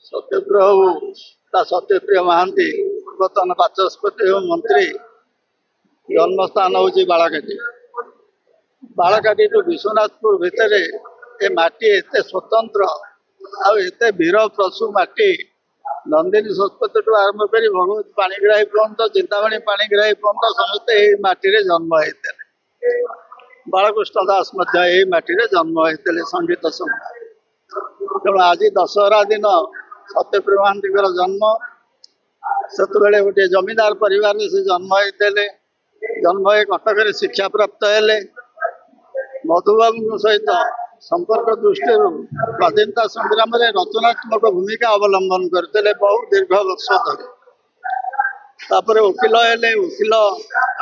सत्यप्रिय बाबू ता सत्यप्रिय महांती पूर्वतन बाचस्पति एवं मंत्री जन्मस्थान हूँ बालाघाटी। बालाघाटी टू विश्वनाथपुर भितर ए माटी एते स्वतंत्र आते वीर प्रसु माटी नंदिनी शतपथी ठू आरंभ कर भगवती पाणिग्राही पर्यंत चिंतामणि पाणिग्राही पर्यंत समस्ते यही माटी जन्म होते। बालकृष्ण दास माटी जन्म होते संगीत सम्राट। तेणु आज दशहरा दिन सत्यप्रिय महांती जन्म से गोटे जमींदार परिवार से जन्म होते। जन्म हो कटक शिक्षा प्राप्त हेले। मधुबाबू सहित संपर्क दृष्टि स्वाधीनता संग्राम में रचनात्मक भूमिका अवलंबन करते बहुत दीर्घ वर्ष धरी। तापर वकिल हेले वकिल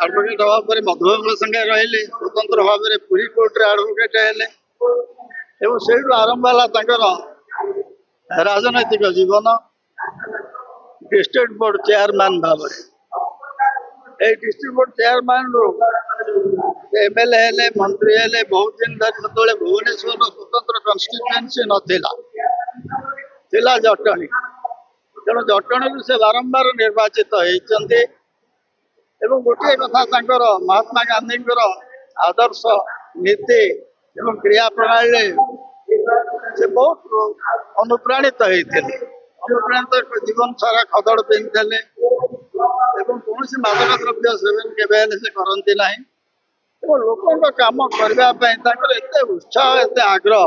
एडवोकेट हवा पर मधुबाबू संगे रहिले स्वतंत्र भाव में पुरी कोर्ट रे एडवोकेट हेले एवं से आरंभ है राजनैतिक जीवन। डिस्ट्रिक्ट बोर्ड चेयरमैन भाव डिस्ट्रिक्ट बोर्ड चेयरमैन रू एमएलए हेले मंत्री हेले बहुत दिन धरी जो भुवनेश्वर स्वतंत्र कन्स्टिट्यूएंसी नथिला जटणी। तेणु जटणी से बारंबार निर्वाचित होती। गोटे कथा महात्मा गांधी आदर्श नीति एवं क्रिया प्रणाली से बहुत अनुप्राणित होते। अनुप्राणित जीवन सारा खदड़ पिंधे कौन मादक द्रव्य सेवन के से करती ना। लोकों काम करने एत उत्साह एत आग्रह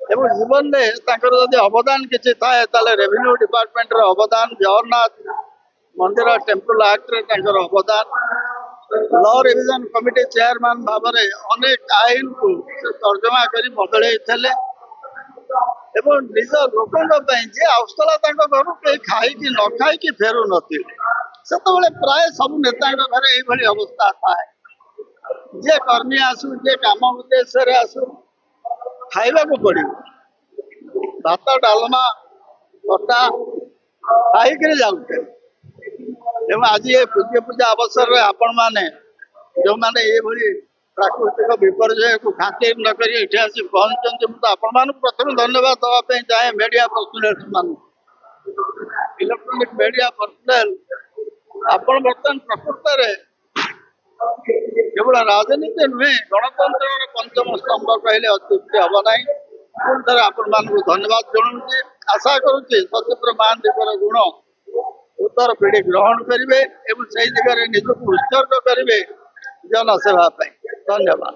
एवं जीवन में जब अवदान किसी थाए रेवेन्यू डिपार्टमेंट अवदान जगन्नाथ मंदिर टेम्पल एक्ट अवदान लॉ रिविजन कमिटी चेयरमैन भाव में अनेक आईन को तर्जमा कर बदलते निज लोकों जी आउसला घर कहीं खाई न खाई फेरु नी से प्राय सब नेता घर ये अवस्था थाए। जे कर्मी आसू जे काम उद्देश्य आसू खाइबा को पड़ो भात डालमा खटा खाई जाऊे। आज ये पूज्य पूजा अवसर में आपण मैंने जो मैंने ये प्राकृतिक विपर्यय को खातिर न कर आसी पहुंचते मुझे आपण प्रथम धन्यवाद दवाई चाहे मीडिया पर्सनालिटी मान इलेक्ट्रोनिक मीडिया पर्सनाल आपण बर्तमान प्रकृत केवल राजनीति नुहे गणतंत्र पंचम स्तंभ कहले अत्युक्ति हम ना। पुणी थे आपण धन्यवाद जनाऊे। आशा करुच्ची सत्यप्रिय महांती गुण उत्तर पीढ़ी ग्रहण करेंगे से दिगरे निजक उत्सर्ग करेंगे जनसेवा। धन्यवाद।